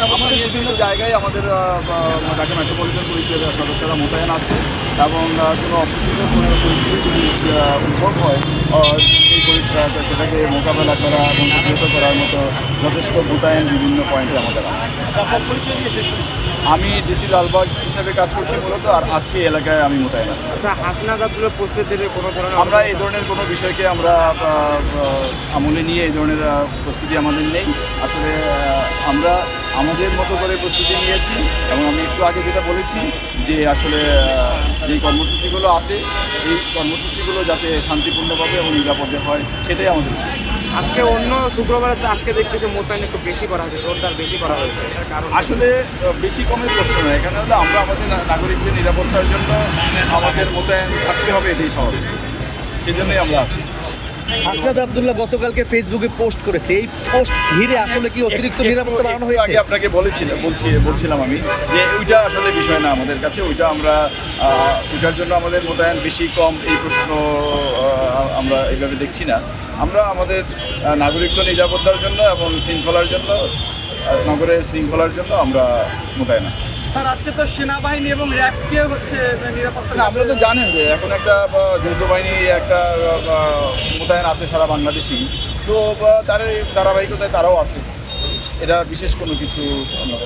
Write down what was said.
আমাদের বিভিন্ন জায়গায় আমাদের ঢাকা মেট্রোপলিটন পুলিশের সদস্যরা মোতায়েন আছে এবং কোনো অপ্রীতিকর পরিস্থিতি যদি উদ্ভব হয় সেটাকে মোকাবেলা করা এবং প্রতিহত করার মতো যথেষ্ট মোতায়েন বিভিন্ন পয়েন্টে আমাদের আছে। আমি ডিসি লালবাগ হিসাবে কাজ করছি মূলত, আর আজকে এলাকায় আমি মোতায়েন আছি। আচ্ছা, হাসিনা গাছগুলো প্রস্তুতির কোনো ধরনের আমরা এই ধরনের কোনো বিষয়কে আমরা আমলে নিয়ে এই ধরনের প্রস্তুতি আমাদের নেই। আসলে আমরা আমাদের মতো করে প্রস্তুতি নিয়েছি এবং আমি একটু আগে যেটা বলেছি যে আসলে যেই কর্মসূচিগুলো আছে এই কর্মসূচিগুলো যাতে শান্তিপূর্ণভাবে এবং নিরাপদে হয় সেটাই আমাদের উদ্দেশ্য। আজকে অন্য শুক্রবার আজকে দেখতেছি মোতায়েন একটু বেশি করা হয়েছে, জোরদার বেশি করা হয়েছে। কারণ আসলে বেশি কমের প্রশ্ন নয়, এখানে হলো আমরা আমাদের নাগরিকদের নিরাপত্তার জন্য আমাদের মোতায়েন থাকতে হবে, এটাই স্বাভাবিক। সেই জন্যই আমরা আছি। হাসনাত আব্দুল্লাহ গতকালকে ফেসবুকে পোস্ট করেছে, এই পোস্ট ঘিরে আসলে কি অতিরিক্ত নিরাপত্তা বাড়ানো হয়েছে? আগে আপনাকে বলছিলাম আমি যে ওইটা আসলে বিষয় না আমাদের কাছে, ওইটা আমরা ওইটার জন্য আমাদের মোতায়েন বেশি কম এই প্রশ্ন আমরা এইভাবে দেখছি না। আমরা আমাদের নাগরিকত্ব নিরাপত্তার জন্য এবং শৃঙ্খলার জন্য, নগরের শৃঙ্খলার জন্য আমরা মোতায়েন আছি। স্যার, আজকে তো সেনাবাহিনী এবং র্যাবকে হচ্ছে নিরাপত্তা না, আপনারা তো জানেন যে এখন একটা যৌথ বাহিনী একটা মোতায়েন আছে সারা বাংলাদেশেই, তো তার ধারাবাহিকতায় তারাও আছে। এটা বিশেষ কোনো কিছু আমরা